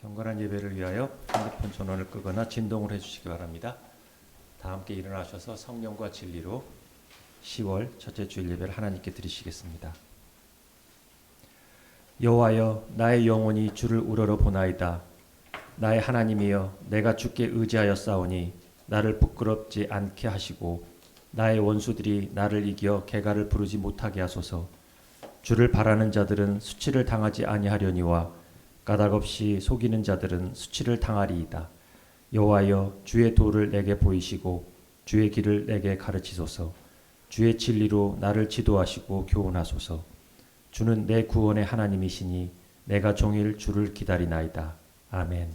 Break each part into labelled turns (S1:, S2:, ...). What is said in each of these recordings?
S1: 경건한 예배를 위하여 핸드폰 전원을 끄거나 진동을 해주시기 바랍니다. 다 함께 일어나셔서 성령과 진리로 10월 첫째 주일 예배를 하나님께 드리시겠습니다. 여호와여, 나의 영혼이 주를 우러러 보나이다. 나의 하나님이여, 내가 주께 의지하여 싸우니 나를 부끄럽지 않게 하시고 나의 원수들이 나를 이겨 개가를 부르지 못하게 하소서. 주를 바라는 자들은 수치를 당하지 아니하려니와 까닭없이 속이는 자들은 수치를 당하리이다. 여호와여, 주의 도를 내게 보이시고 주의 길을 내게 가르치소서. 주의 진리로 나를 지도하시고 교훈하소서. 주는 내 구원의 하나님이시니 내가 종일 주를 기다리나이다. 아멘.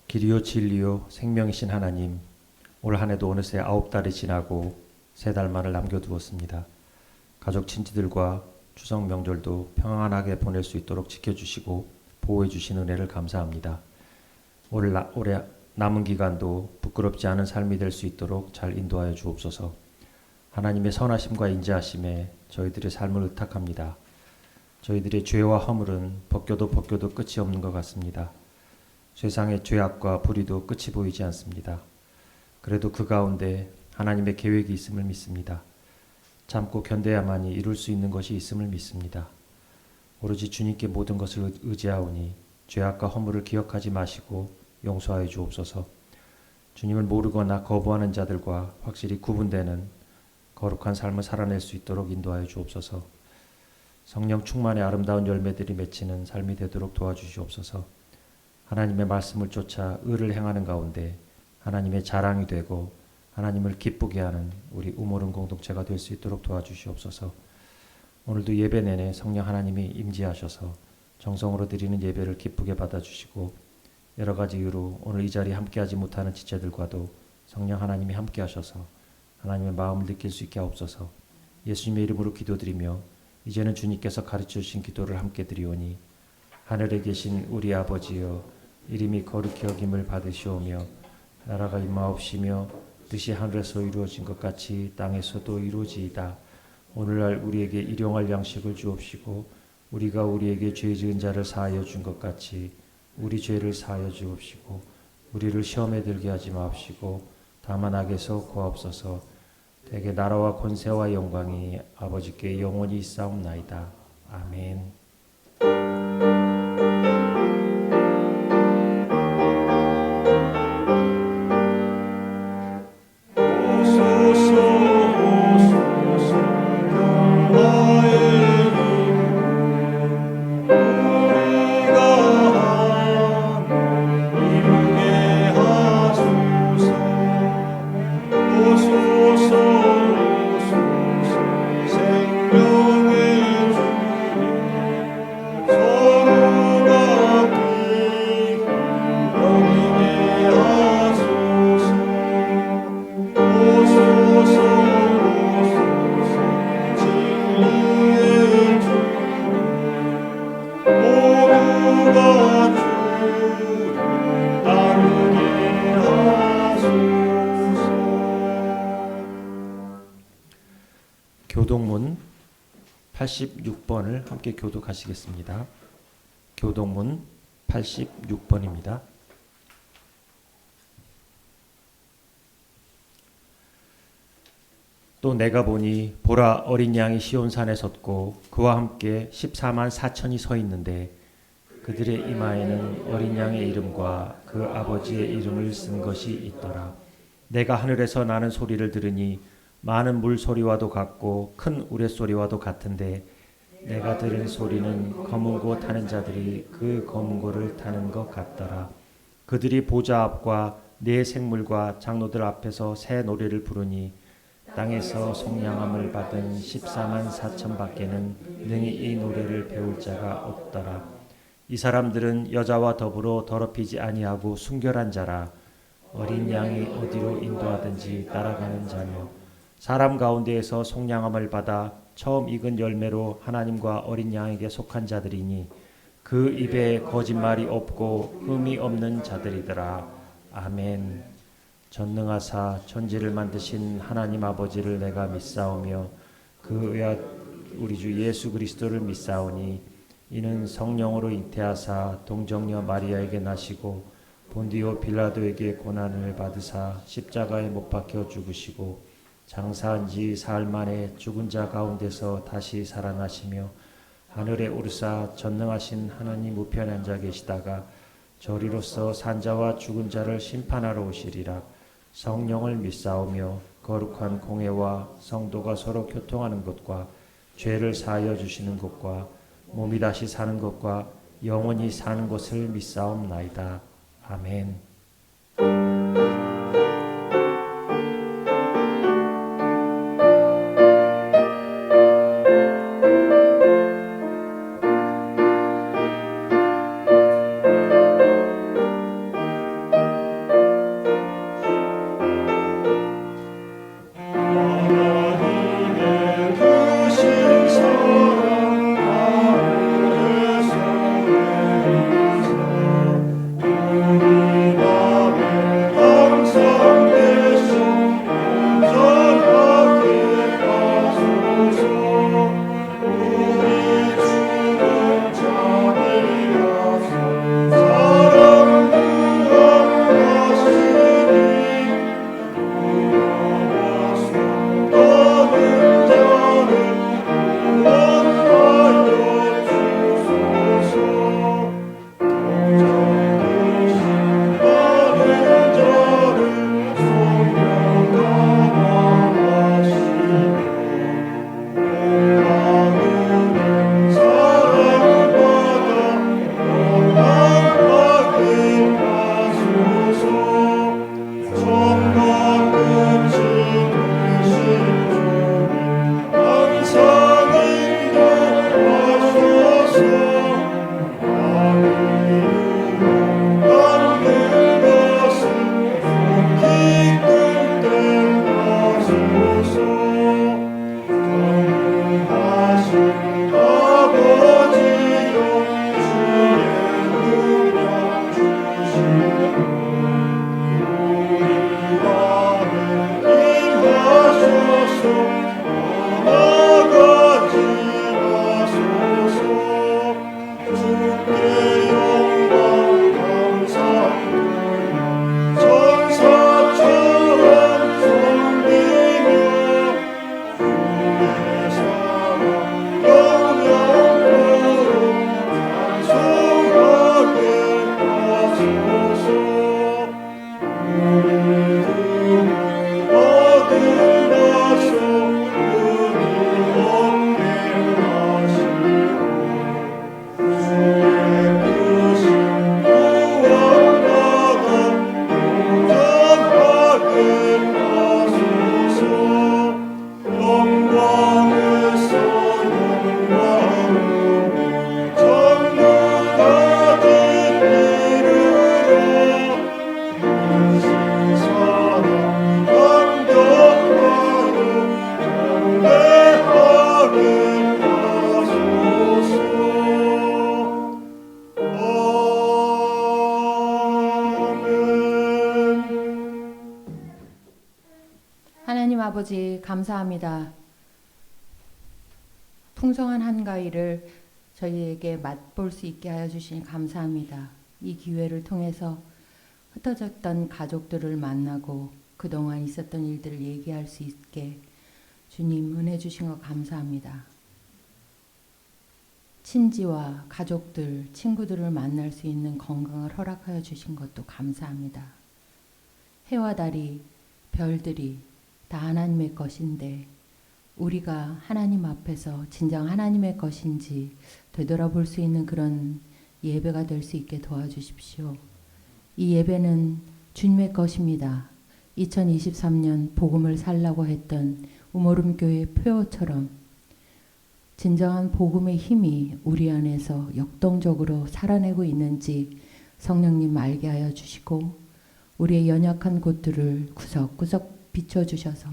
S1: 길이요 진리요 생명이신 하나님, 올 한 해도 어느새 9달이 지나고 3달만을 남겨두었습니다. 가족 친지들과 추석 명절도 평안하게 보낼 수 있도록 지켜주시고 보호해 주신 은혜를 감사합니다. 올해 남은 기간도 부끄럽지 않은 삶이 될 수 있도록 잘 인도하여 주옵소서. 하나님의 선하심과 인자하심에 저희들의 삶을 의탁합니다. 저희들의 죄와 허물은 벗겨도 끝이 없는 것 같습니다. 세상의 죄악과 불의도 끝이 보이지 않습니다. 그래도 그 가운데 하나님의 계획이 있음을 믿습니다. 참고 견뎌야만이 이룰 수 있는 것이 있음을 믿습니다. 오로지 주님께 모든 것을 의지하오니 죄악과 허물을 기억하지 마시고 용서하여 주옵소서. 주님을 모르거나 거부하는 자들과 확실히 구분되는 거룩한 삶을 살아낼 수 있도록 인도하여 주옵소서. 성령 충만의 아름다운 열매들이 맺히는 삶이 되도록 도와주시옵소서. 하나님의 말씀을 쫓아 의를 행하는 가운데 하나님의 자랑이 되고 하나님을 기쁘게 하는 우리 우모른 공동체가 될 수 있도록 도와주시옵소서. 오늘도 예배 내내 성령 하나님이 임재하셔서 정성으로 드리는 예배를 기쁘게 받아주시고 여러 가지 이유로 오늘 이 자리에 함께하지 못하는 지체들과도 성령 하나님이 함께하셔서 하나님의 마음을 느낄 수 있게 하옵소서. 예수님의 이름으로 기도드리며 이제는 주님께서 가르쳐 주신 기도를 함께 드리오니 하늘에 계신 우리 아버지여, 이름이 거룩히 여김을 받으시오며 나라가 임하옵시며 뜻이 하늘에서 이루어진 것 같이 땅에서도 이루어지이다. 오늘날 우리에게 일용할 양식을 주옵시고 우리가 우리에게 죄 지은 자를 사하여 준 것 같이 우리 죄를 사하여 주옵시고 우리를 시험에 들게 하지 마옵시고 다만 악에서 구하옵소서. 대개 나라와 권세와 영광이 아버지께 영원히 있사옵나이다. 아멘. 교동문 86번을 함께 교독하시겠습니다. 교동문 86번입니다. 또 내가 보니 보라, 어린 양이 시온산에 섰고 그와 함께 14만 4천이 서 있는데 그들의 이마에는 어린 양의 이름과 그 아버지의 이름을 쓴 것이 있더라. 내가 하늘에서 나는 소리를 들으니 많은 물소리와도 같고 큰 우레소리와도 같은데 내가 들은 소리는 검은 고 타는 자들이 그 검은 고를 타는 것 같더라. 그들이 보좌 앞과 네 생물과 장로들 앞에서 새 노래를 부르니 땅에서 속량함을 받은 14만 4천 밖에는 능히 이 노래를 배울 자가 없더라. 이 사람들은 여자와 더불어 더럽히지 아니하고 순결한 자라. 어린 양이 어디로 인도하든지 따라가는 자며 사람 가운데에서 속량함을 받아 처음 익은 열매로 하나님과 어린 양에게 속한 자들이니 그 입에 거짓말이 없고 흠이 없는 자들이더라. 아멘. 전능하사 천지를 만드신 하나님 아버지를 내가 믿사오며 그 외아 우리 주 예수 그리스도를 믿사오니 이는 성령으로 잉태하사 동정녀 마리아에게 나시고 본디오 빌라도에게 고난을 받으사 십자가에 못 박혀 죽으시고 장사한 지 사흘 만에 죽은 자 가운데서 다시 살아나시며 하늘에 오르사 전능하신 하나님 우편에 앉아 계시다가 저리로서 산자와 죽은 자를 심판하러 오시리라. 성령을 믿사오며 거룩한 공회와 성도가 서로 교통하는 것과 죄를 사하여 주시는 것과 몸이 다시 사는 것과 영원히 사는 것을 믿사옵나이다. 아멘.
S2: 하나님 아버지 감사합니다. 풍성한 한가위를 저희에게 맛볼 수 있게 하여 주시니 감사합니다. 이 기회를 통해서 흩어졌던 가족들을 만나고 그동안 있었던 일들을 얘기할 수 있게 주님 은혜 주신 것 감사합니다. 친지와 가족들, 친구들을 만날 수 있는 건강을 허락하여 주신 것도 감사합니다. 해와 달이, 별들이 다 하나님의 것인데 우리가 하나님 앞에서 진정 하나님의 것인지 되돌아볼 수 있는 그런 예배가 될 수 있게 도와주십시오. 이 예배는 주님의 것입니다. 2023년 복음을 살라고 했던 우모름교회 표어처럼 진정한 복음의 힘이 우리 안에서 역동적으로 살아내고 있는지 성령님 알게 하여 주시고 우리의 연약한 곳들을 구석구석 비춰주셔서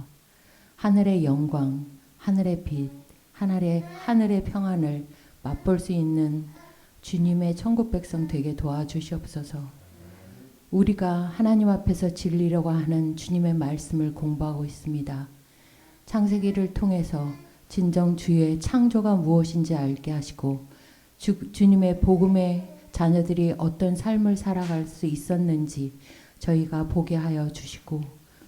S2: 하늘의 영광, 하늘의 빛, 하늘의 평안을 맛볼 수 있는 주님의 천국 백성 되게 도와주시옵소서. 우리가 하나님 앞에서 진리라고 하는 주님의 말씀을 공부하고 있습니다. 창세기를 통해서 진정 주의 창조가 무엇인지 알게 하시고 주님의 복음의 자녀들이 어떤 삶을 살아갈 수 있었는지 저희가 보게 하여 주시고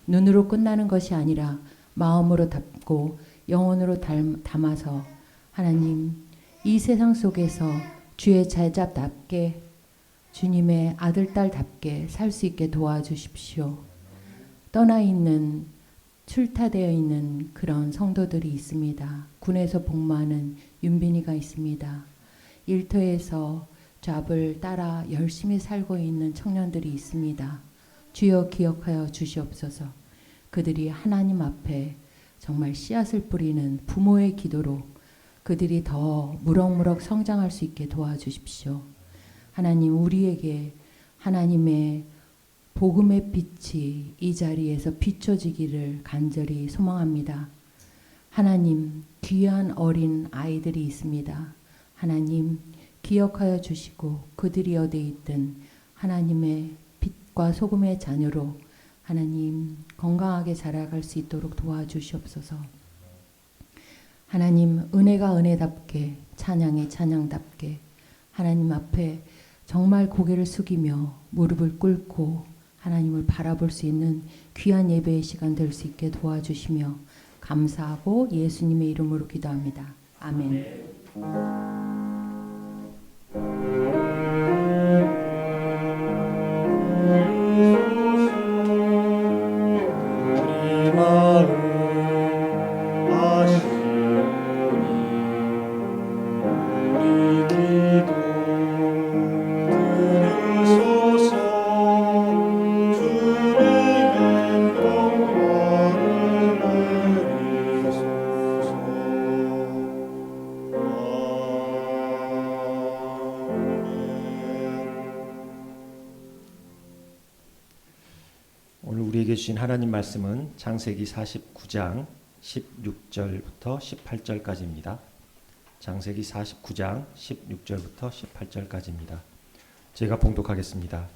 S2: 눈으로 끝나는 것이 아니라 마음으로 담고 영혼으로 담아서 하나님 이 세상 속에서 주의 제자답게 주님의 아들딸답게 살 수 있게 도와주십시오. 떠나 있는 출타되어 있는 그런 성도들이 있습니다. 군에서 복무하는 윤빈이가 있습니다. 일터에서 잡을 따라 열심히 살고 있는 청년들이 있습니다. 주여 기억하여 주시옵소서. 그들이 하나님 앞에 정말 씨앗을 뿌리는 부모의 기도로 그들이 더 무럭무럭 성장할 수 있게 도와주십시오. 하나님 우리에게 하나님의 복음의 빛이 이 자리에서 비춰지기를 간절히 소망합니다. 하나님 귀한 어린 아이들이 있습니다. 하나님 기억하여 주시고 그들이 어디 있든 하나님의 빛과 소금의 자녀로 하나님 건강하게 자라갈 수 있도록 도와주시옵소서. 하나님 은혜가 은혜답게 찬양이 찬양답게 하나님 앞에 정말 고개를 숙이며 무릎을 꿇고 하나님을 바라볼 수 있는 귀한 예배의 시간 될 수 있게 도와주시며 감사하고 예수님의 이름으로 기도합니다. 아멘.
S1: 오늘 우리에게 주신 하나님 말씀은 창세기 49장 16절부터 18절까지입니다. 창세기 49장 16절부터 18절까지입니다. 제가 봉독하겠습니다.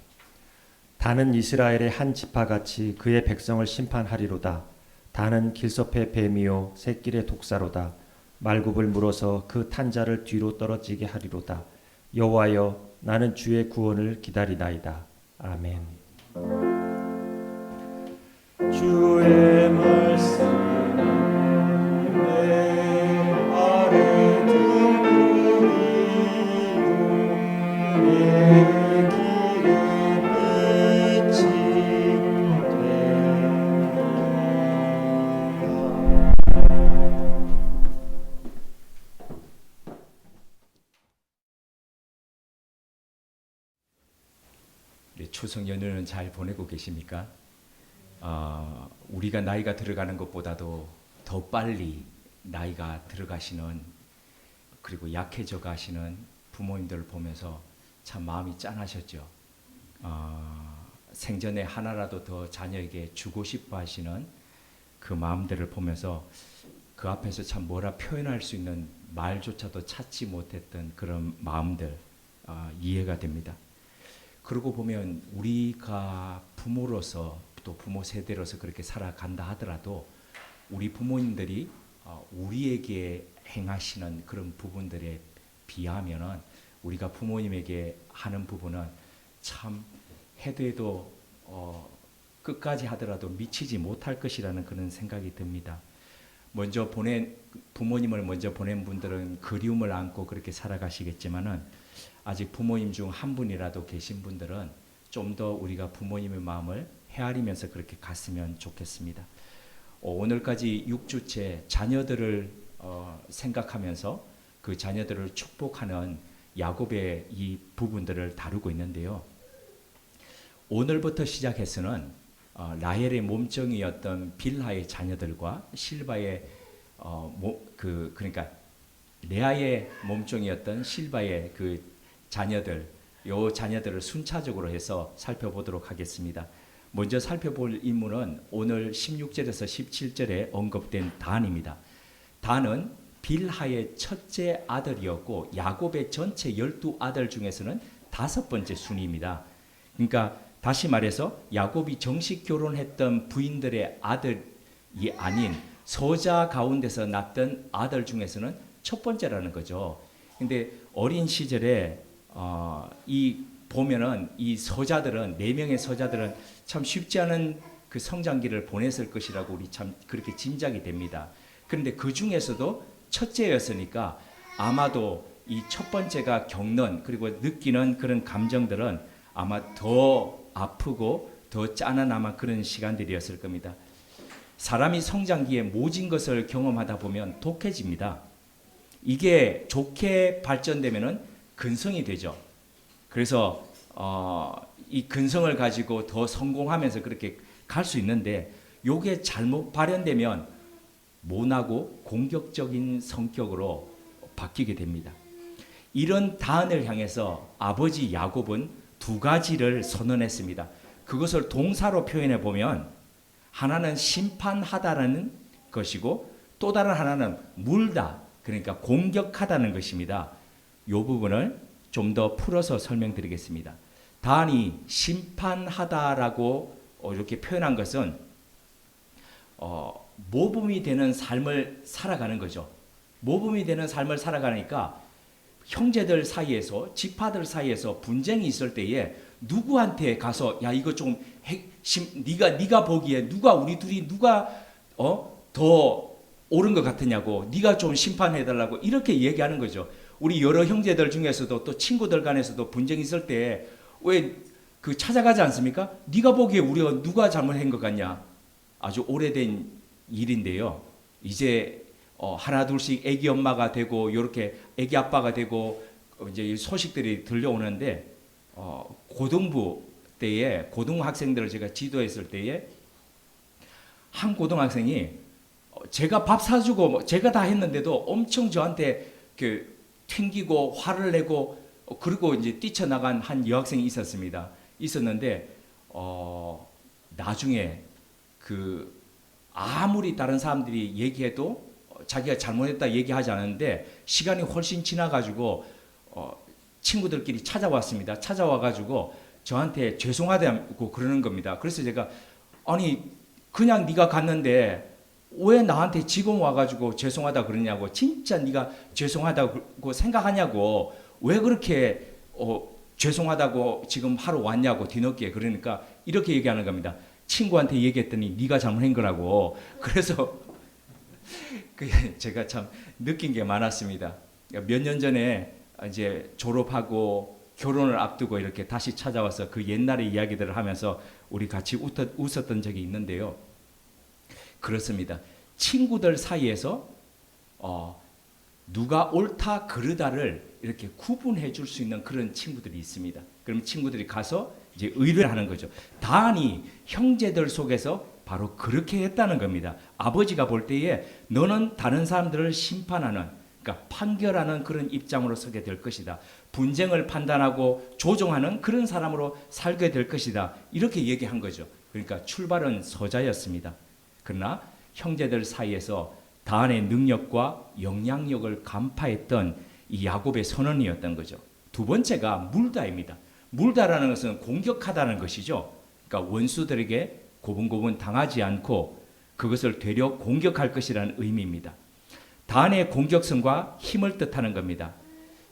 S1: 다는 이스라엘의 한 지파같이 그의 백성을 심판하리로다. 다는 길섭의 뱀이요 새길의 독사로다. 말굽을 물어서 그 탄자를 뒤로 떨어지게 하리로다. 여호와여 나는 주의 구원을 기다리나이다. 아멘. 주의 말씀 내 아래 등불이요 내 길에 빛이
S3: 되리라. 추석 연휴는 잘 보내고 계십니까? 우리가 나이가 들어가는 것보다도 더 빨리 나이가 들어가시는 그리고 약해져 가시는 부모님들을 보면서 참 마음이 짠하셨죠. 생전에 하나라도 더 자녀에게 주고 싶어 하시는 그 마음들을 보면서 그 앞에서 참 뭐라 표현할 수 있는 말조차도 찾지 못했던 그런 마음들 이해가 됩니다. 그러고 보면 우리가 부모로서 또 부모 세대로서 그렇게 살아간다 하더라도 우리 부모님들이 우리에게 행하시는 그런 부분들에 비하면은 우리가 부모님에게 하는 부분은 참 해도 해도 끝까지 하더라도 미치지 못할 것이라는 그런 생각이 듭니다. 부모님을 먼저 보낸 분들은 그리움을 안고 그렇게 살아가시겠지만은 아직 부모님 중 한 분이라도 계신 분들은 좀 더 우리가 부모님의 마음을 헤아리면서 그렇게 갔으면 좋겠습니다. 오늘까지 6주째 자녀들을 생각하면서 그 자녀들을 축복하는 야곱의 이 부분들을 다루고 있는데요. 오늘부터 시작해서는 라헬의 몸종이었던 빌하의 자녀들과 실바의 그러니까 레아의 몸종이었던 실바의 그 자녀들, 요 자녀들을 순차적으로 해서 살펴보도록 하겠습니다. 먼저 살펴볼 인물은 오늘 16절에서 17절에 언급된 단입니다. 단은 빌하의 첫째 아들이었고 야곱의 전체 12아들 중에서는 5번째 순위입니다. 그러니까 다시 말해서 야곱이 정식 결혼했던 부인들의 아들이 아닌 소자 가운데서 낳던 아들 중에서는 첫 번째라는 거죠. 근데 어린 시절에 이 보면은 이 서자들은, 4명의 서자들은 참 쉽지 않은 그 성장기를 보냈을 것이라고 우리 참 그렇게 짐작이 됩니다. 그런데 그 중에서도 첫째였으니까 아마도 이 첫 번째가 겪는 그리고 느끼는 그런 감정들은 아마 더 아프고 더 짠한 아마 그런 시간들이었을 겁니다. 사람이 성장기에 모진 것을 경험하다 보면 독해집니다. 이게 좋게 발전되면은 근성이 되죠. 그래서 이 근성을 가지고 더 성공하면서 그렇게 갈 수 있는데, 요게 잘못 발현되면 모나고 공격적인 성격으로 바뀌게 됩니다. 이런 다한을 향해서 아버지 야곱은 2가지를 선언했습니다. 그것을 동사로 표현해 보면 하나는 심판하다라는 것이고 또 다른 하나는 물다, 그러니까 공격하다는 것입니다. 이 부분을 좀 더 풀어서 설명드리겠습니다. 다한이 심판하다라고 이렇게 표현한 것은 모범이 되는 삶을 살아가는 거죠. 모범이 되는 삶을 살아가니까 형제들 사이에서, 지파들 사이에서 분쟁이 있을 때에 누구한테 가서 야 이거 좀 네가 보기에 누가 우리 둘이 누가 더 옳은 것 같으냐고, 네가 좀 심판해 달라고 이렇게 얘기하는 거죠. 우리 여러 형제들 중에서도 또 친구들 간에서도 분쟁이 있을 때 왜 그 찾아가지 않습니까? 네가 보기에 우리가 누가 잘못한 것 같냐? 아주 오래된 일인데요. 이제 하나 둘씩 애기 엄마가 되고 이렇게 애기 아빠가 되고 이제 소식들이 들려오는데 고등부 때에 고등학생들을 제가 지도했을 때에 한 고등학생이 제가 밥 사주고 제가 다 했는데도 엄청 저한테 그 튕기고 화를 내고 그리고 이제 뛰쳐나간 한 여학생이 있었는데 나중에 그 아무리 다른 사람들이 얘기해도 자기가 잘못했다 얘기하지 않았는데 시간이 훨씬 지나가지고 친구들끼리 찾아왔습니다. 찾아와가지고 저한테 죄송하다고 그러는 겁니다. 그래서 제가 아니 그냥 네가 갔는데 왜 나한테 지금 와가지고 죄송하다 그러냐고, 진짜 네가 죄송하다고 생각하냐고, 왜 그렇게 죄송하다고 지금 하러 왔냐고 뒤늦게. 그러니까 이렇게 얘기하는 겁니다. 친구한테 얘기했더니 네가 잘못한 거라고. 그래서 제가 참 느낀 게 많았습니다. 몇 년 전에 이제 졸업하고 결혼을 앞두고 이렇게 다시 찾아와서 그 옛날의 이야기들을 하면서 우리 같이 웃었던 적이 있는데요. 그렇습니다. 친구들 사이에서 누가 옳다 그르다를 이렇게 구분해 줄 수 있는 그런 친구들이 있습니다. 그럼 친구들이 가서 이제 의뢰를 하는 거죠. 다한이 형제들 속에서 바로 그렇게 했다는 겁니다. 아버지가 볼 때에 너는 다른 사람들을 심판하는, 그러니까 판결하는 그런 입장으로 서게 될 것이다. 분쟁을 판단하고 조정하는 그런 사람으로 살게 될 것이다. 이렇게 얘기한 거죠. 그러니까 출발은 서자였습니다. 그러나 형제들 사이에서 다한의 능력과 영향력을 간파했던 이 야곱의 선언이었던 거죠. 두 번째가 물다입니다. 물다라는 것은 공격하다는 것이죠. 그러니까 원수들에게 고분고분 당하지 않고 그것을 되려 공격할 것이라는 의미입니다. 다한의 공격성과 힘을 뜻하는 겁니다.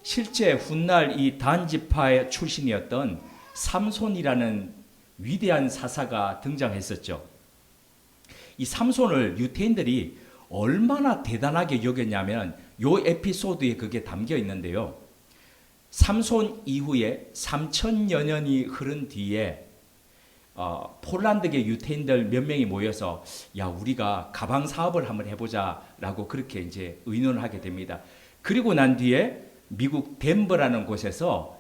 S3: 실제 훗날 이 단 지파의 출신이었던 삼손이라는 위대한 사사가 등장했었죠. 이 삼손을 유태인들이 얼마나 대단하게 여겼냐면 요 에피소드에 그게 담겨 있는데요. 삼손 이후에 3000여 년이 흐른 뒤에 폴란드계 유태인들 몇 명이 모여서 야 우리가 가방 사업을 한번 해보자라고 그렇게 이제 의논을 하게 됩니다. 그리고 난 뒤에 미국 덴버라는 곳에서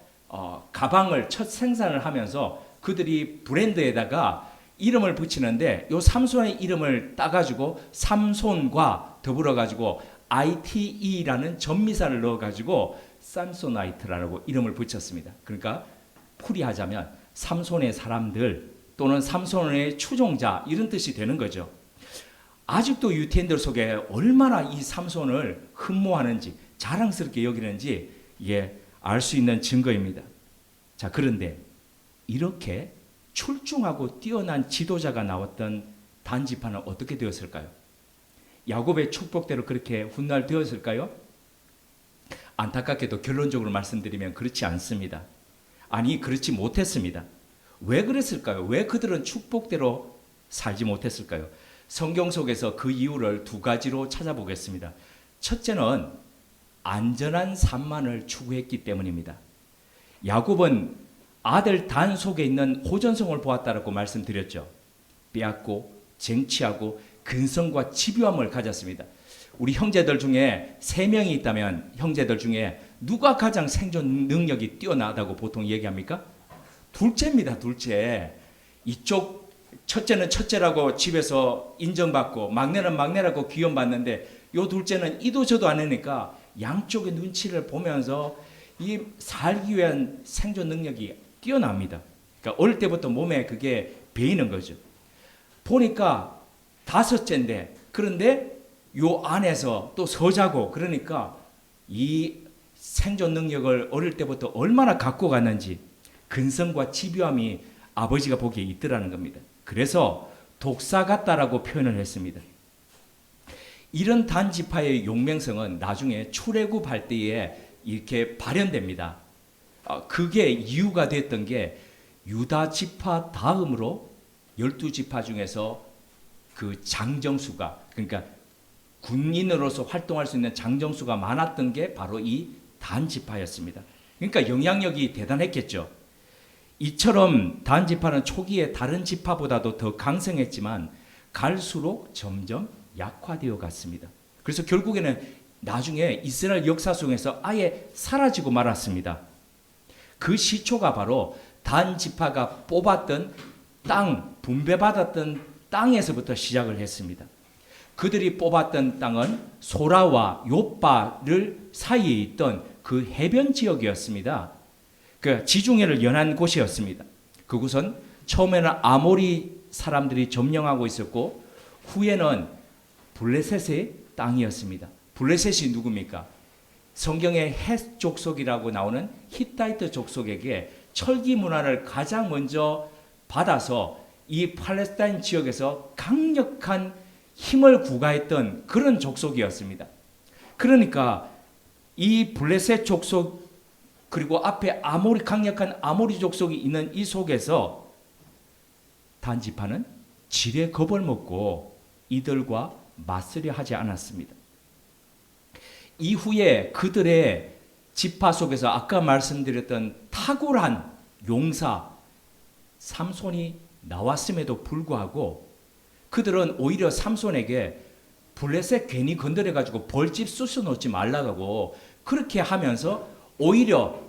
S3: 가방을 첫 생산을 하면서 그들이 브랜드에다가 이름을 붙이는데 요 삼손의 이름을 따가지고 삼손과 더불어가지고 ITE라는 전미사를 넣어가지고 삼소나이트라고 이름을 붙였습니다. 그러니까 풀이하자면 삼손의 사람들 또는 삼손의 추종자 이런 뜻이 되는 거죠. 아직도 유태인들 속에 얼마나 이 삼손을 흠모하는지 자랑스럽게 여기는지 알 수 있는 증거입니다. 자, 그런데 이렇게 출중하고 뛰어난 지도자가 나왔던 단지파는 어떻게 되었을까요? 야곱의 축복대로 그렇게 훗날되었을까요? 안타깝게도 결론적으로 말씀드리면 그렇지 않습니다. 아니, 그렇지 못했습니다. 왜 그랬을까요? 왜 그들은 축복대로 살지 못했을까요? 성경 속에서 그 이유를 두 가지로 찾아보겠습니다. 첫째는 안전한 삶만을 추구했기 때문입니다. 야곱은 아들 단 속에 있는 호전성을 보았다라고 말씀드렸죠. 빼앗고 쟁취하고 근성과 집요함을 가졌습니다. 우리 형제들 중에 3명이 있다면 형제들 중에 누가 가장 생존 능력이 뛰어나다고 보통 얘기합니까? 둘째입니다. 둘째. 이쪽 첫째는 첫째라고 집에서 인정받고 막내는 막내라고 귀염받는데 요 둘째는 이도 저도 안 하니까 양쪽의 눈치를 보면서 이 살기 위한 생존 능력이 뛰어납니다. 그러니까 어릴 때부터 몸에 그게 배이는 거죠. 보니까 다섯째인데 그런데 요 안에서 또 서자고 그러니까 이 생존 능력을 어릴 때부터 얼마나 갖고 갔는지 근성과 집요함이 아버지가 보기에 있더라는 겁니다. 그래서 독사 같다라고 표현을 했습니다. 이런 단지파의 용맹성은 나중에 출애굽할 때에 이렇게 발현됩니다. 그게 이유가 됐던 게 유다 지파 다음으로 12지파 중에서 그 장정수가 그러니까 군인으로서 활동할 수 있는 장정수가 많았던 게 바로 이 단지파였습니다. 그러니까 영향력이 대단했겠죠. 이처럼 단지파는 초기에 다른 지파보다도 더 강성했지만 갈수록 점점 약화되어 갔습니다. 그래서 결국에는 나중에 이스라엘 역사 속에서 아예 사라지고 말았습니다. 그 시초가 바로 단지파가 뽑았던 땅, 분배받았던 땅에서부터 시작을 했습니다. 그들이 뽑았던 땅은 소라와 욥바를 사이에 있던 그 해변 지역이었습니다. 그 지중해를 연한 곳이었습니다. 그곳은 처음에는 아모리 사람들이 점령하고 있었고 후에는 블레셋의 땅이었습니다. 블레셋이 누굽니까? 성경의 헷 족속이라고 나오는 히타이트 족속에게 철기 문화를 가장 먼저 받아서 이 팔레스타인 지역에서 강력한 힘을 구가했던 그런 족속이었습니다. 그러니까 이 블레셋 족속 그리고 앞에 강력한 아모리 족속이 있는 이 속에서 단지파는 지레 겁을 먹고 이들과 맞서려 하지 않았습니다. 이후에 그들의 지파 속에서 아까 말씀드렸던 탁월한 용사 삼손이 나왔음에도 불구하고 그들은 오히려 삼손에게 블레셋 괜히 건드려가지고 벌집 쑤셔놓지 말라고 그렇게 하면서 오히려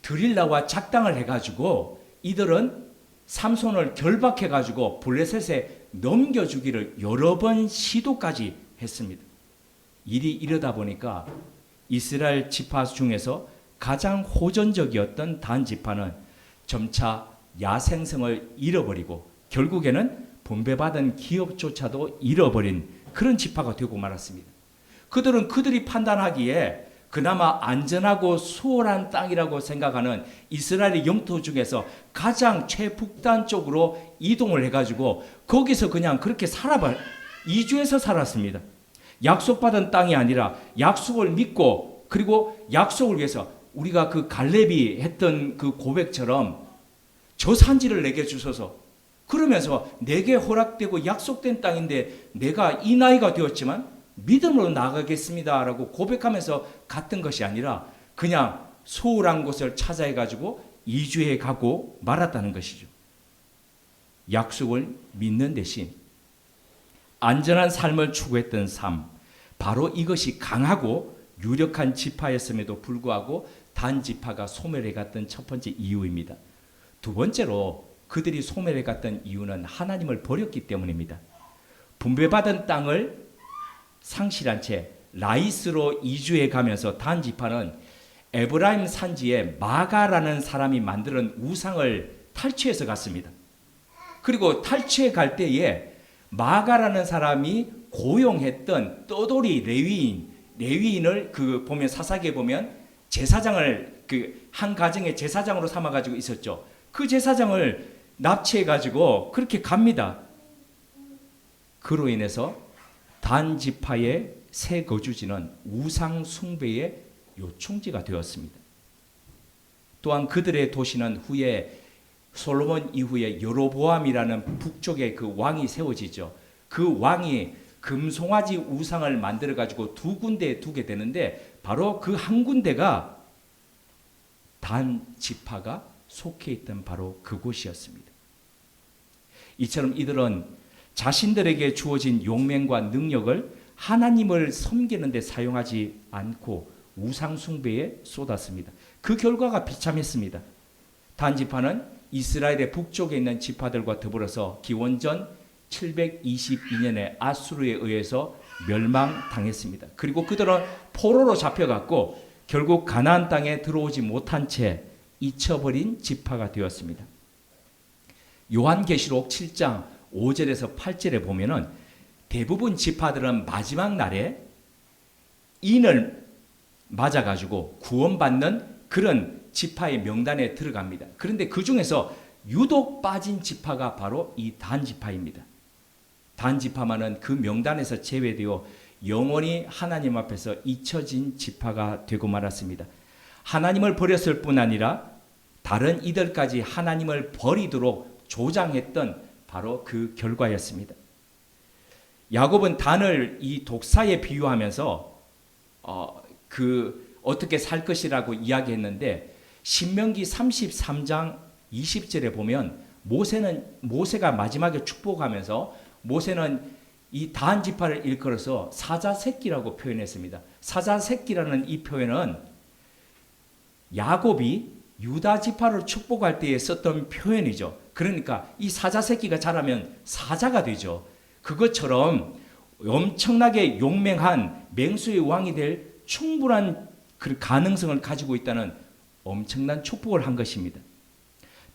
S3: 드릴라와 작당을 해가지고 이들은 삼손을 결박해가지고 블레셋에 넘겨주기를 여러 번 시도까지 했습니다. 일이 이러다 보니까 이스라엘 지파 중에서 가장 호전적이었던 단 지파는 점차 야생성을 잃어버리고 결국에는 분배받은 기업조차도 잃어버린 그런 지파가 되고 말았습니다. 그들은 그들이 판단하기에 그나마 안전하고 수월한 땅이라고 생각하는 이스라엘의 영토 중에서 가장 최북단 쪽으로 이동을 해가지고 거기서 그냥 그렇게 이주해서 살았습니다. 약속받은 땅이 아니라 약속을 믿고 그리고 약속을 위해서 우리가 그 갈렙이 했던 그 고백처럼 저 산지를 내게 주소서 그러면서 내게 허락되고 약속된 땅인데 내가 이 나이가 되었지만 믿음으로 나가겠습니다 라고 고백하면서 갔던 것이 아니라 그냥 소홀한 곳을 찾아해가지고 이주해 가고 말았다는 것이죠. 약속을 믿는 대신 안전한 삶을 추구했던 삶, 바로 이것이 강하고 유력한 지파였음에도 불구하고 단지파가 소멸해 갔던 첫 번째 이유입니다. 두 번째로 그들이 소멸해 갔던 이유는 하나님을 버렸기 때문입니다. 분배받은 땅을 상실한 채 라이스로 이주해 가면서 단지파는 에브라임 산지에 마가라는 사람이 만드는 우상을 탈취해서 갔습니다. 그리고 탈취해 갈 때에 마가라는 사람이 고용했던 떠돌이 레위인을 보면 사사기에 보면 제사장을 한 가정의 제사장으로 삼아 가지고 있었죠. 그 제사장을 납치해가지고 그렇게 갑니다. 그로 인해서 단 지파의 새 거주지는 우상 숭배의 요충지가 되었습니다. 또한 그들의 도시는 후에 솔로몬 이후에 여로보암이라는 북쪽의 그 왕이 세워지죠. 그 왕이 금송아지 우상을 만들어 가지고 두 군데에 두게 되는데 바로 그 한 군데가 단 지파가 속해 있던 바로 그곳이었습니다. 이처럼 이들은 자신들에게 주어진 용맹과 능력을 하나님을 섬기는 데 사용하지 않고 우상 숭배에 쏟았습니다. 그 결과가 비참했습니다. 단 지파는 이스라엘의 북쪽에 있는 지파들과 더불어서 기원전 722년에 아수르에 의해서 멸망당했습니다. 그리고 그들은 포로로 잡혀갔고 결국 가나안 땅에 들어오지 못한 채 잊혀버린 지파가 되었습니다. 요한계시록 7장 5절에서 8절에 보면은 대부분 지파들은 마지막 날에 인을 맞아가지고 구원받는 그런 지파의 명단에 들어갑니다. 그런데 그 중에서 유독 빠진 지파가 바로 이 단 지파입니다. 단 지파만은 그 명단에서 제외되어 영원히 하나님 앞에서 잊혀진 지파가 되고 말았습니다. 하나님을 버렸을 뿐 아니라 다른 이들까지 하나님을 버리도록 조장했던 바로 그 결과였습니다. 야곱은 단을 이 독사에 비유하면서 어떻게 살 것이라고 이야기했는데 신명기 33장 20절에 보면 모세가 마지막에 축복하면서 모세는 이 단 지파를 일컬어서 사자 새끼라고 표현했습니다. 사자 새끼라는 이 표현은 야곱이 유다 지파를 축복할 때에 썼던 표현이죠. 그러니까 이 사자 새끼가 자라면 사자가 되죠. 그것처럼 엄청나게 용맹한 맹수의 왕이 될 충분한 그 가능성을 가지고 있다는 엄청난 축복을 한 것입니다.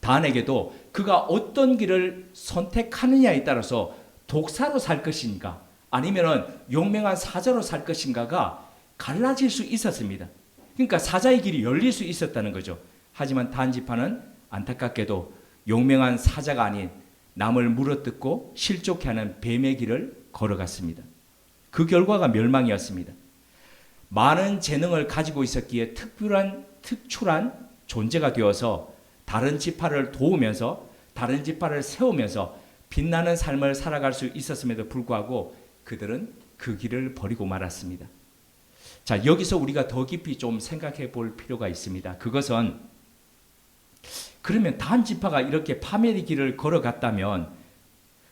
S3: 단에게도 그가 어떤 길을 선택하느냐에 따라서 독사로 살 것인가 아니면 용맹한 사자로 살 것인가가 갈라질 수 있었습니다. 그러니까 사자의 길이 열릴 수 있었다는 거죠. 하지만 단 지파는 안타깝게도 용맹한 사자가 아닌 남을 물어뜯고 실족해 하는 뱀의 길을 걸어갔습니다. 그 결과가 멸망이었습니다. 많은 재능을 가지고 있었기에 특출한 존재가 되어서 다른 지파를 도우면서 다른 지파를 세우면서 빛나는 삶을 살아갈 수 있었음에도 불구하고 그들은 그 길을 버리고 말았습니다. 자, 여기서 우리가 더 깊이 좀 생각해 볼 필요가 있습니다. 그것은 그러면 단 지파가 이렇게 파멸의 길을 걸어갔다면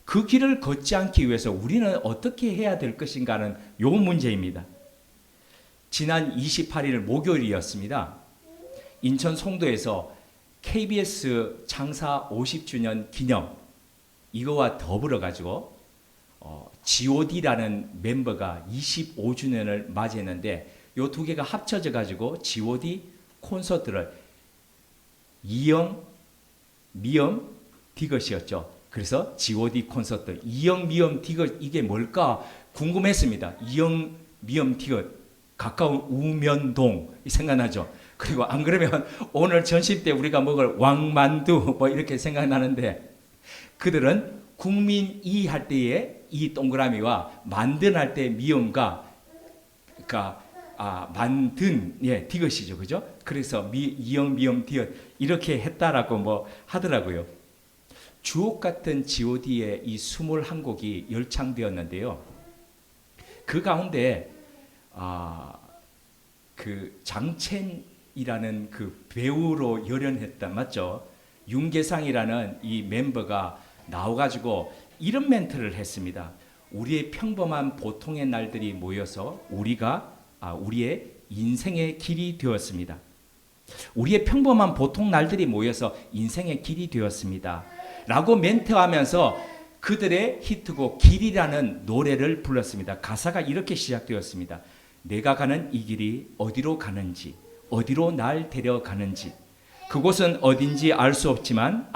S3: 그 길을 걷지 않기 위해서 우리는 어떻게 해야 될 것인가는 요 문제입니다. 지난 28일 목요일이었습니다. 인천 송도에서 KBS 창사 50주년 기념 이거와 더불어 가지고 G.O.D라는 멤버가 25주년을 맞이했는데 요 두 개가 합쳐져 가지고 G.O.D 콘서트를 이영, 미엄, 디귿이었죠. 그래서 G.O.D 콘서트 이영, 미엄, 디귿 이게 뭘까 궁금했습니다. 이영, 미엄, 디귿 가까운 우면동 생각나죠. 그리고 안 그러면 오늘 점심 때 우리가 먹을 왕만두 뭐 이렇게 생각나는데 그들은 국민이 할 때의 이 동그라미와 만든 할 때 미음과 그러니까 만든 디귿이죠, 그죠? 그래서 이영 미음 디귿 이렇게 했다라고 뭐 하더라고요. 주옥 같은 G.O.D의 이 21곡이 열창되었는데요. 그 가운데 그 장첸이라는 그 배우로 열연했던 맞죠? 윤계상이라는 이 멤버가 나와가지고 이런 멘트를 했습니다. 우리의 평범한 보통의 날들이 모여서 우리의 인생의 길이 되었습니다. 우리의 평범한 보통 날들이 모여서 인생의 길이 되었습니다. 라고 멘트하면서 그들의 히트곡 길이라는 노래를 불렀습니다. 가사가 이렇게 시작되었습니다. 내가 가는 이 길이 어디로 가는지, 어디로 날 데려가는지, 그곳은 어딘지 알 수 없지만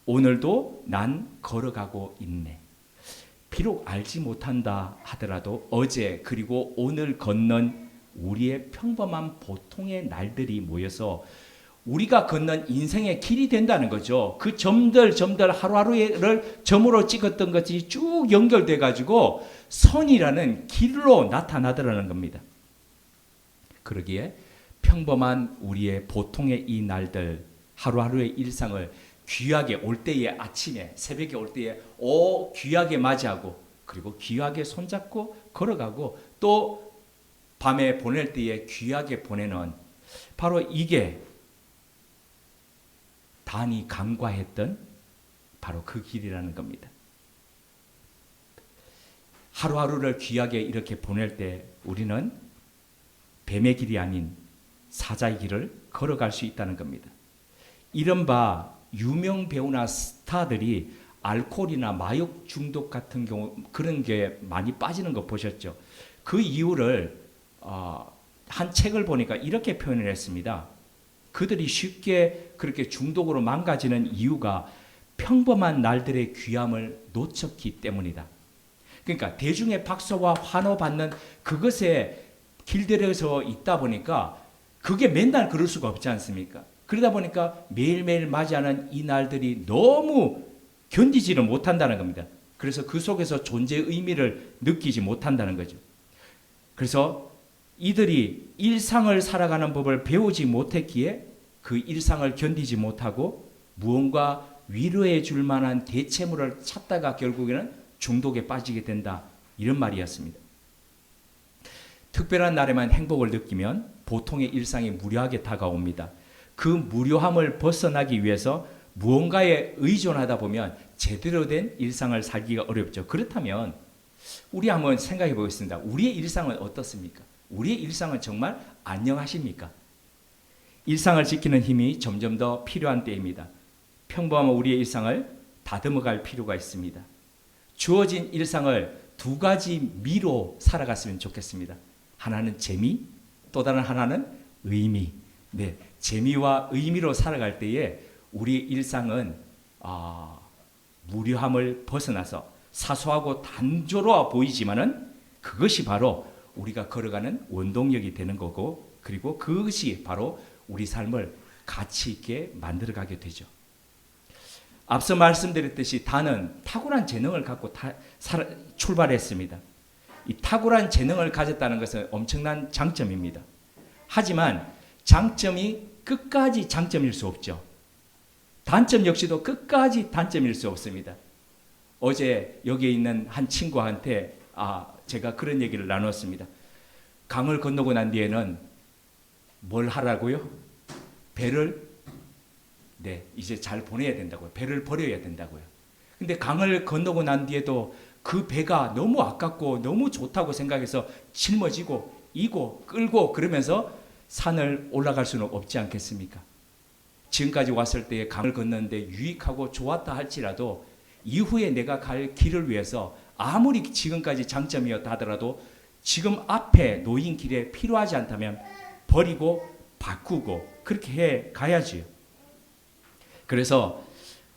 S3: 오늘도 난 걸어가고 있네. 비록 알지 못한다 하더라도 어제 그리고 오늘 걷는 우리의 평범한 보통의 날들이 모여서 우리가 걷는 인생의 길이 된다는 거죠. 그 점들 하루하루를 점으로 찍었던 것이 쭉 연결돼 가지고 선이라는 길로 나타나더라는 겁니다. 그러기에 평범한 우리의 보통의 이 날들, 하루하루의 일상을 귀하게 올 때의 아침에, 새벽에 올 때에 귀하게 맞이하고, 그리고 귀하게 손잡고 걸어가고, 또 밤에 보낼 때에 귀하게 보내는, 바로 이게 단이 간과했던 바로 그 길이라는 겁니다. 하루하루를 귀하게 이렇게 보낼 때 우리는 뱀의 길이 아닌 사자의 길을 걸어갈 수 있다는 겁니다. 이른바 유명 배우나 스타들이 알코올이나 마약 중독 같은 경우 그런 게 많이 빠지는 거 보셨죠? 그 이유를 한 책을 보니까 이렇게 표현을 했습니다. 그들이 쉽게 그렇게 중독으로 망가지는 이유가 평범한 날들의 귀함을 놓쳤기 때문이다. 그러니까 대중의 박수와 환호받는 그것에 길들여서 있다 보니까 그게 맨날 그럴 수가 없지 않습니까? 그러다 보니까 매일매일 맞이하는 이 날들이 너무 견디지를 못한다는 겁니다. 그래서 그 속에서 존재의 의미를 느끼지 못한다는 거죠. 그래서 이들이 일상을 살아가는 법을 배우지 못했기에 그 일상을 견디지 못하고 무언가 위로해 줄 만한 대체물을 찾다가 결국에는 중독에 빠지게 된다. 이런 말이었습니다. 특별한 날에만 행복을 느끼면 보통의 일상이 무료하게 다가옵니다. 그 무료함을 벗어나기 위해서 무언가에 의존하다 보면 제대로 된 일상을 살기가 어렵죠. 그렇다면 우리 한번 생각해 보겠습니다. 우리의 일상은 어떻습니까? 우리의 일상은 정말 안녕하십니까? 일상을 지키는 힘이 점점 더 필요한 때입니다. 평범한 우리의 일상을 다듬어갈 필요가 있습니다. 주어진 일상을 두 가지 미로 살아갔으면 좋겠습니다. 하나는 재미, 또 다른 하나는 의미. 네, 재미와 의미로 살아갈 때에 우리의 일상은 무료함을 벗어나서 사소하고 단조로워 보이지만은 그것이 바로 우리가 걸어가는 원동력이 되는 거고, 그리고 그것이 바로 우리 삶을 가치 있게 만들어가게 되죠. 앞서 말씀드렸듯이 단은 탁월한 재능을 갖고 출발했습니다. 이 탁월한 재능을 가졌다는 것은 엄청난 장점입니다. 하지만 장점이 끝까지 장점일 수 없죠. 단점 역시도 끝까지 단점일 수 없습니다. 어제 여기에 있는 한 친구한테 제가 그런 얘기를 나눴습니다. 강을 건너고 난 뒤에는 뭘 하라고요? 배를 이제 잘 보내야 된다고요. 배를 버려야 된다고요. 근데 강을 건너고 난 뒤에도 그 배가 너무 아깝고 너무 좋다고 생각해서 짊어지고 이고 끌고 그러면서 산을 올라갈 수는 없지 않겠습니까? 지금까지 왔을 때 강을 건너는데 유익하고 좋았다 할지라도 이후에 내가 갈 길을 위해서 아무리 지금까지 장점이었다 하더라도 지금 앞에 놓인 길에 필요하지 않다면 버리고 바꾸고 그렇게 해 가야지요. 그래서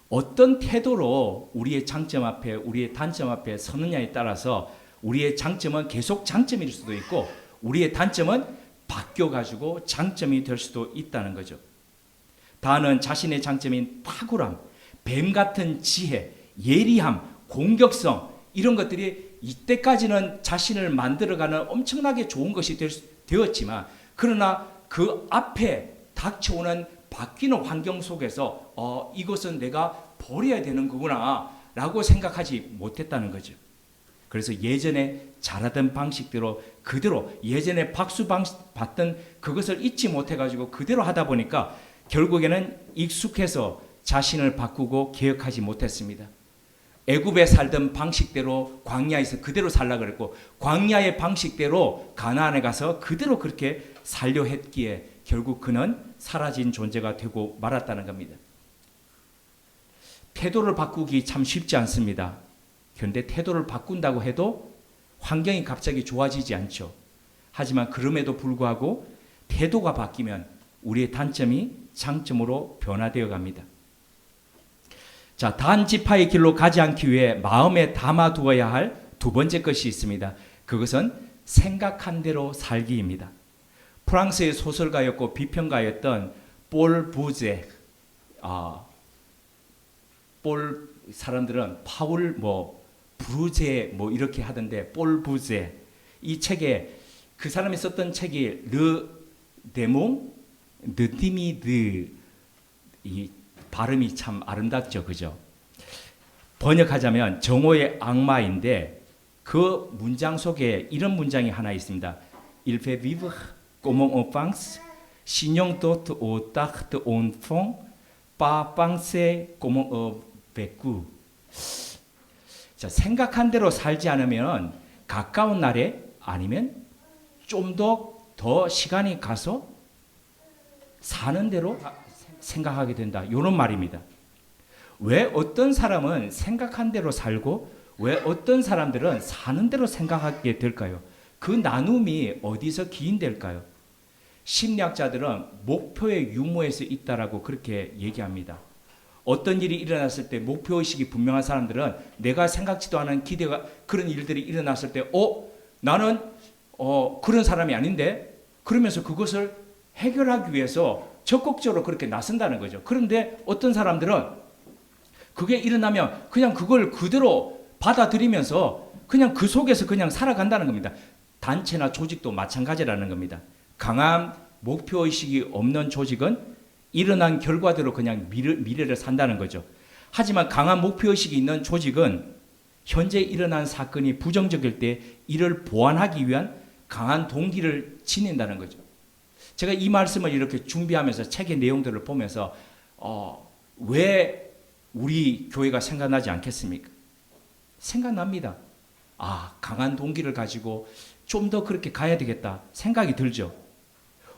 S3: 어떤 태도로 우리의 장점 앞에 우리의 단점 앞에 서느냐에 따라서 우리의 장점은 계속 장점일 수도 있고 우리의 단점은 바뀌어가지고 장점이 될 수도 있다는 거죠. 다는 자신의 장점인 탁월함, 뱀 같은 지혜, 예리함, 공격성 이런 것들이 이때까지는 자신을 만들어가는 엄청나게 좋은 것이 되었지만 그러나 그 앞에 닥쳐오는 바뀌는 환경 속에서 이것은 내가 버려야 되는 거구나 라고 생각하지 못했다는 거죠. 그래서 예전에 잘하던 방식대로 그대로 예전에 박수 받던 그것을 잊지 못해가지고 그대로 하다 보니까 결국에는 익숙해서 자신을 바꾸고 개혁하지 못했습니다. 애굽에 살던 방식대로 광야에서 그대로 살라 그랬고 광야의 방식대로 가나안에 가서 그대로 그렇게 살려 했기에 결국 그는 사라진 존재가 되고 말았다는 겁니다. 태도를 바꾸기 참 쉽지 않습니다. 그런데 태도를 바꾼다고 해도 환경이 갑자기 좋아지지 않죠. 하지만 그럼에도 불구하고 태도가 바뀌면 우리의 단점이 장점으로 변화되어 갑니다. 자, 단지파의 길로 가지 않기 위해 마음에 담아두어야 할 두 번째 것이 있습니다. 그것은 생각한 대로 살기입니다. 프랑스의 소설가였고 비평가였던 볼부제, 볼 사람들은 파울 뭐 브루제 뭐 이렇게 하던데 볼부제 이 책에 그 사람이 썼던 책이 르 데몽 느티미드 이 발음이 참 아름답죠, 그죠? 번역하자면 정오의 악마인데 그 문장 속에 이런 문장이 하나 있습니다. Il fait vivre comme un enfant, sinon d'autres au tard enfant, pas penser comme un vécu. 자, 생각한 대로 살지 않으면 가까운 날에 아니면 좀 더 시간이 가서 사는 대로 생각하게 된다. 이런 말입니다. 왜 어떤 사람은 생각한 대로 살고 왜 어떤 사람들은 사는 대로 생각하게 될까요? 그 나눔이 어디서 기인될까요? 심리학자들은 목표의 유무에서 있다라고 그렇게 얘기합니다. 어떤 일이 일어났을 때 목표의식이 분명한 사람들은 내가 생각지도 않은 기대가 그런 일들이 일어났을 때 나는 그런 사람이 아닌데 그러면서 그것을 해결하기 위해서 적극적으로 그렇게 나선다는 거죠. 그런데 어떤 사람들은 그게 일어나면 그냥 그걸 그대로 받아들이면서 그냥 그 속에서 그냥 살아간다는 겁니다. 단체나 조직도 마찬가지라는 겁니다. 강한 목표의식이 없는 조직은 일어난 결과대로 그냥 미래를 산다는 거죠. 하지만 강한 목표의식이 있는 조직은 현재 일어난 사건이 부정적일 때 이를 보완하기 위한 강한 동기를 지닌다는 거죠. 제가 이 말씀을 이렇게 준비하면서 책의 내용들을 보면서 왜 우리 교회가 생각나지 않겠습니까? 생각납니다. 강한 동기를 가지고 좀 더 그렇게 가야 되겠다 생각이 들죠.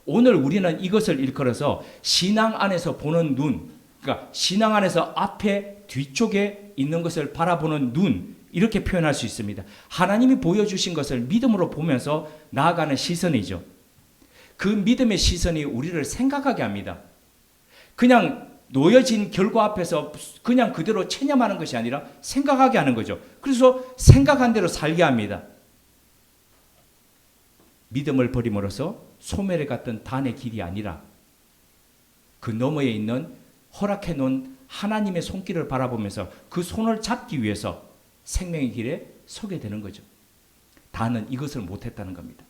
S3: 오늘 우리는 이것을 일컬어서 신앙 안에서 보는 눈, 그러니까 신앙 안에서 앞에 뒤쪽에 있는 것을 바라보는 눈, 이렇게 표현할 수 있습니다. 하나님이 보여주신 것을 믿음으로 보면서 나아가는 시선이죠. 그 믿음의 시선이 우리를 생각하게 합니다. 그냥 놓여진 결과 앞에서 그냥 그대로 체념하는 것이 아니라 생각하게 하는 거죠. 그래서 생각한 대로 살게 합니다. 믿음을 버림으로써 소멸에 갔던 단의 길이 아니라 그 너머에 있는 허락해 놓은 하나님의 손길을 바라보면서 그 손을 잡기 위해서 생명의 길에 서게 되는 거죠. 단은 이것을 못했다는 겁니다.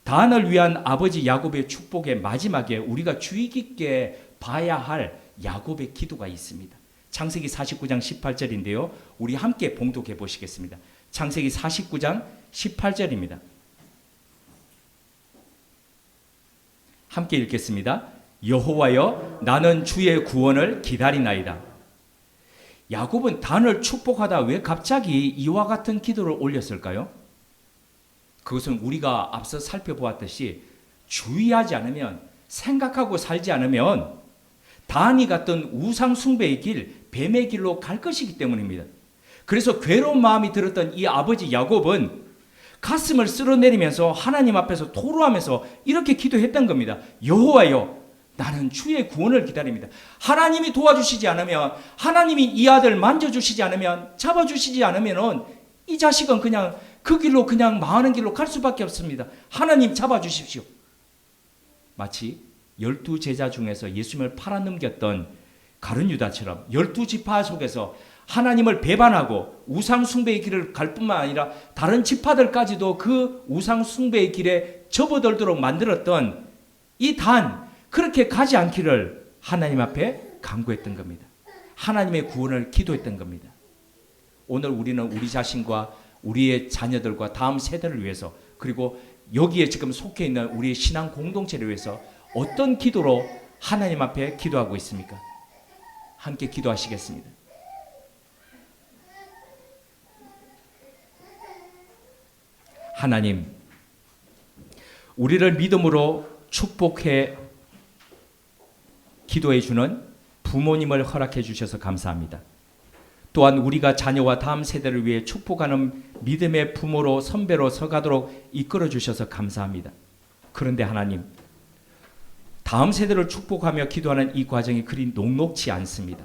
S3: 단을 위한 아버지 야곱의 축복의 마지막에 우리가 주의 깊게 봐야 할 야곱의 기도가 있습니다. 창세기 49장 18절인데요. 우리 함께 봉독해 보시겠습니다. 창세기 49장 18절입니다. 함께 읽겠습니다. 여호와여 나는 주의 구원을 기다리나이다. 야곱은 단을 축복하다 왜 갑자기 이와 같은 기도를 올렸을까요? 그것은 우리가 앞서 살펴보았듯이 주의하지 않으면 생각하고 살지 않으면 단이 갔던 우상 숭배의 길, 뱀의 길로 갈 것이기 때문입니다. 그래서 괴로운 마음이 들었던 이 아버지 야곱은 가슴을 쓸어내리면서 하나님 앞에서 토로하면서 이렇게 기도했던 겁니다. 여호와여 나는 주의 구원을 기다립니다. 하나님이 도와주시지 않으면 하나님이 이 아들 만져주시지 않으면 잡아주시지 않으면 이 자식은 그냥 그 길로 그냥 망하는 길로 갈 수밖에 없습니다. 하나님 잡아주십시오. 마치 12제자 중에서 예수님을 팔아넘겼던 가룟 유다처럼 12지파 속에서 하나님을 배반하고 우상 숭배의 길을 갈 뿐만 아니라 다른 지파들까지도 그 우상 숭배의 길에 접어들도록 만들었던 이 단, 그렇게 가지 않기를 하나님 앞에 간구했던 겁니다. 하나님의 구원을 기도했던 겁니다. 오늘 우리는 우리 자신과 우리의 자녀들과 다음 세대를 위해서 그리고 여기에 지금 속해 있는 우리의 신앙 공동체를 위해서 어떤 기도로 하나님 앞에 기도하고 있습니까? 함께 기도하시겠습니다. 하나님, 우리를 믿음으로 축복해 기도해 주는 부모님을 허락해 주셔서 감사합니다. 또한 우리가 자녀와 다음 세대를 위해 축복하는 믿음의 부모로 선배로 서가도록 이끌어 주셔서 감사합니다. 그런데 하나님, 다음 세대를 축복하며 기도하는 이 과정이 그리 녹록지 않습니다.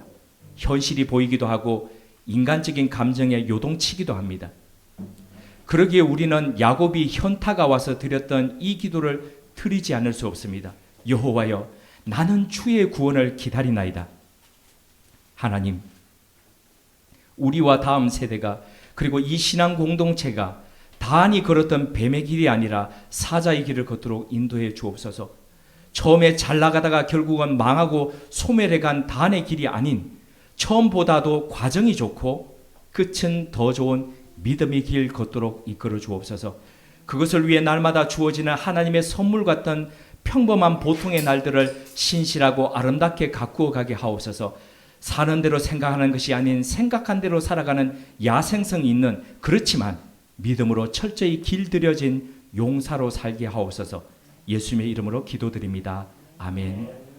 S3: 현실이 보이기도 하고 인간적인 감정에 요동치기도 합니다. 그러기에 우리는 야곱이 현타가 와서 드렸던 이 기도를 드리지 않을 수 없습니다. 여호와여, 나는 주의 구원을 기다리나이다. 하나님, 우리와 다음 세대가 그리고 이 신앙 공동체가 단이 걸었던 뱀의 길이 아니라 사자의 길을 걷도록 인도해 주옵소서. 처음에 잘 나가다가 결국은 망하고 소멸해간 단의 길이 아닌 처음보다도 과정이 좋고 끝은 더 좋은 믿음의 길 걷도록 이끌어 주옵소서. 그것을 위해 날마다 주어지는 하나님의 선물 같던 평범한 보통의 날들을 신실하고 아름답게 가꾸어 가게 하옵소서. 사는 대로 생각하는 것이 아닌 생각한 대로 살아가는 야생성이 있는, 그렇지만 믿음으로 철저히 길들여진 용사로 살게 하옵소서. 예수님의 이름으로 기도드립니다. 아멘.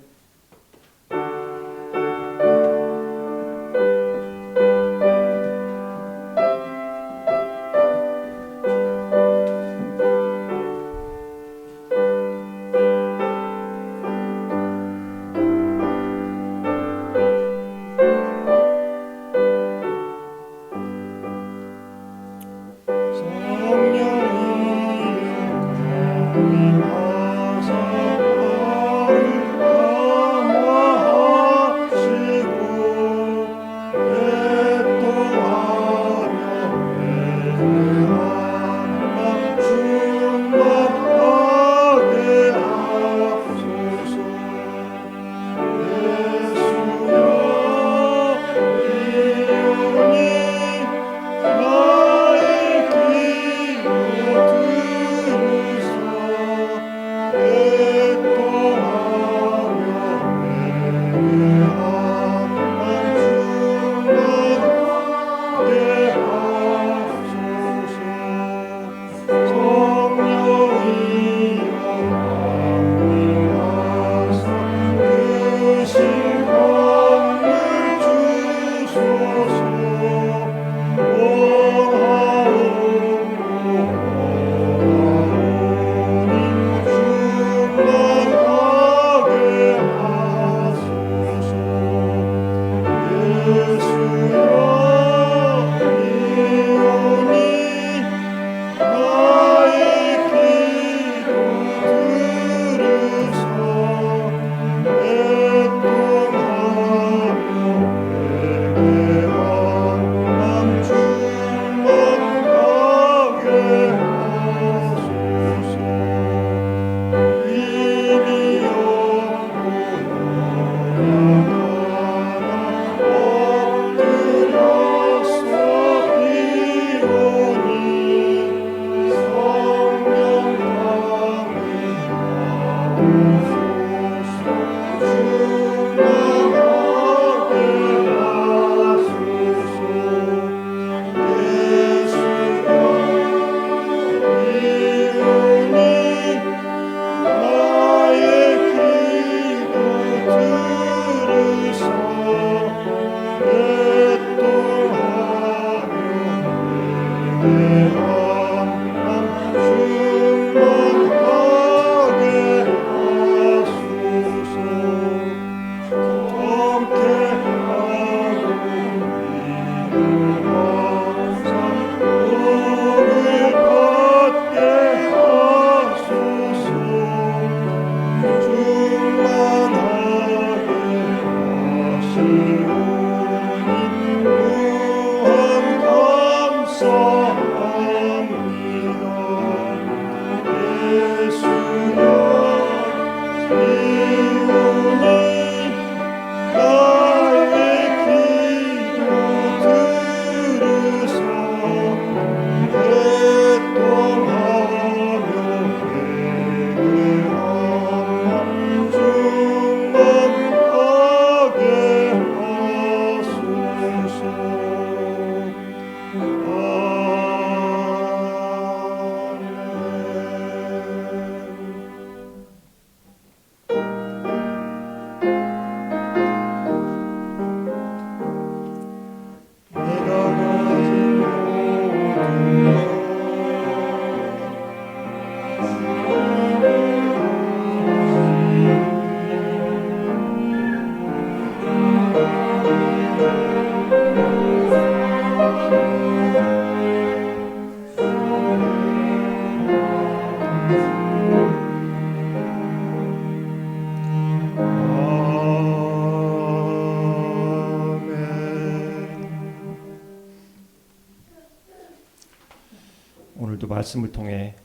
S1: 오늘도 말씀을 통해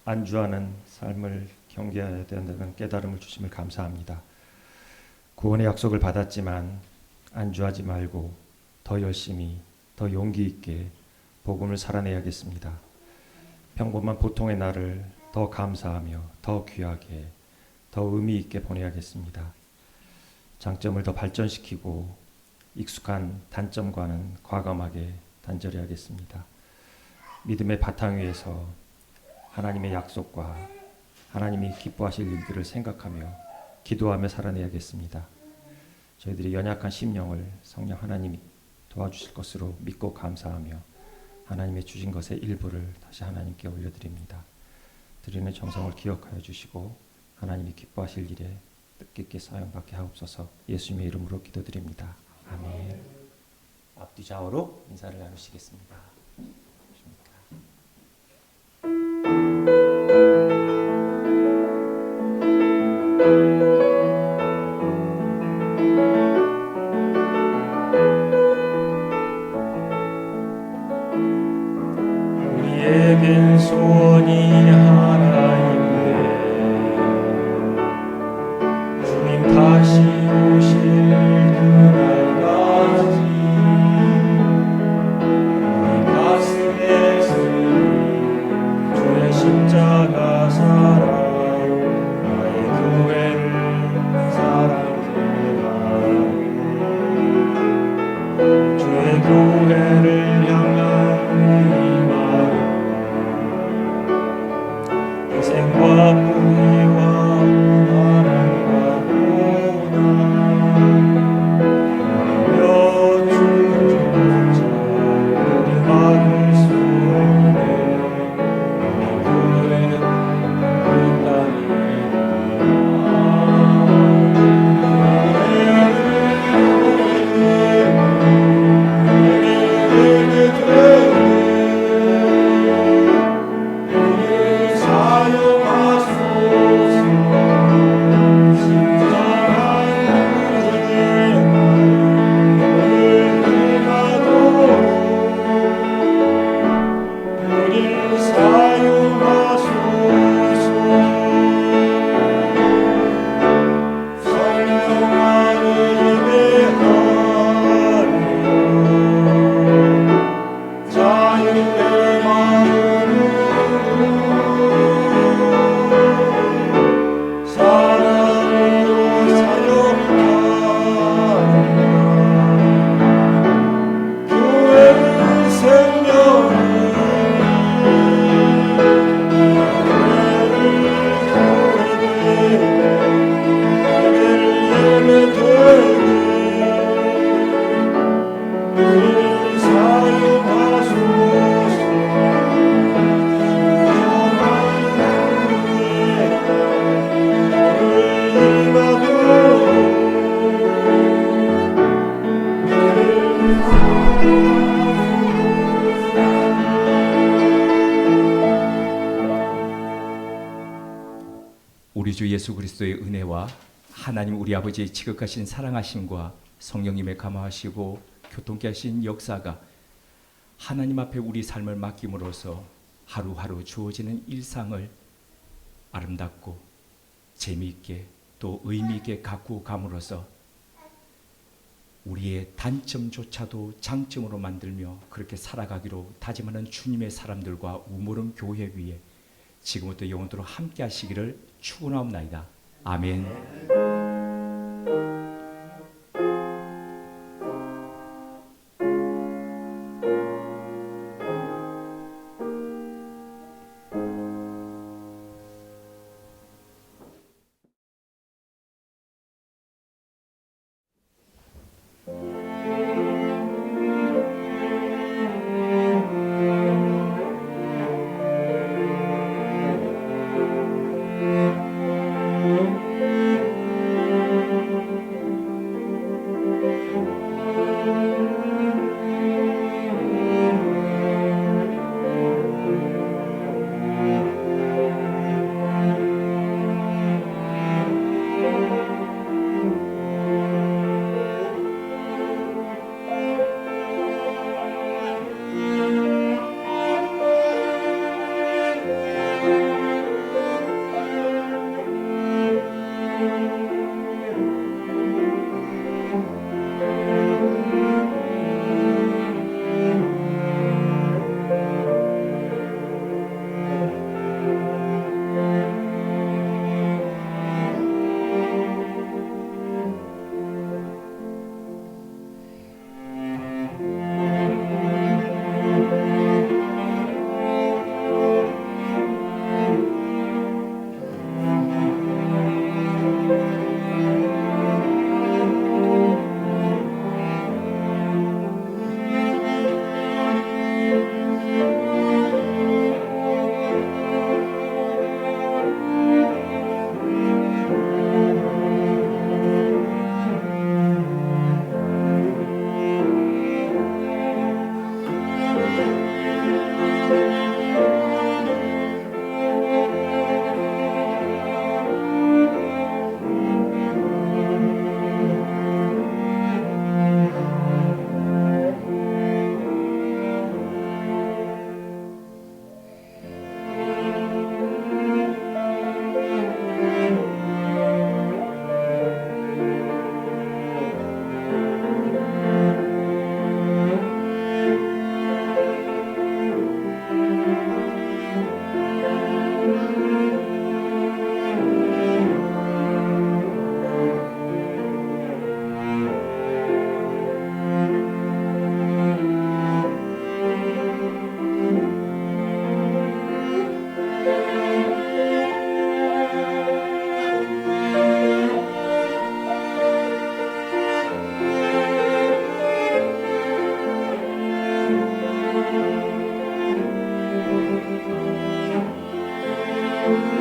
S1: 안주하는 삶을 경계해야 된다는 깨달음을 주심을 감사합니다. 구원의 약속을 받았지만 안주하지 말고 더 열심히, 더 용기 있게 복음을 살아내야겠습니다. 평범한 보통의 날을 더 감사하며 더 귀하게, 더 의미 있게 보내야겠습니다. 장점을 더 발전시키고 익숙한 단점과는 과감하게 단절해야겠습니다. 믿음의 바탕 위에서 하나님의 약속과 하나님이 기뻐하실 일들을 생각하며 기도하며 살아내야겠습니다. 저희들이 연약한 심령을 성령 하나님이 도와주실 것으로 믿고 감사하며 하나님의 주신 것의 일부를 다시 하나님께 올려드립니다. 드리는 정성을 기억하여 주시고 하나님이 기뻐하실 일에 뜻깊게 사용받게 하옵소서. 예수님의 이름으로 기도드립니다. 아멘. 앞뒤 좌우로 인사를 나누시겠습니다. 우리에겐 소원이 하나인데 주님 다시 오실 그날까지 우리 가슴에 쓰인 주의 십자가 사랑 나의 교회를 사랑케 하네. 주의 교회를 향한 생과 부귀와 사랑과 고난 몇 주조차 우리 막을 수 없네. 우리 교회는 이
S3: 우리 주 예수 그리스도의 은혜와 하나님 우리 아버지의 지극하신 사랑하심과 성령님의 감화하시고 교통케 하신 역사가 하나님 앞에 우리 삶을 맡김으로써 하루하루 주어지는 일상을 아름답고 재미있게 또 의미있게 가꾸어 감으로써 우리의 단점조차도 장점으로 만들며 그렇게 살아가기로 다짐하는 주님의 사람들과 우물은 교회 위에 지금부터 영원토록 함께 하시기를 축원하옵나이다. 아멘.
S2: 감사합니다.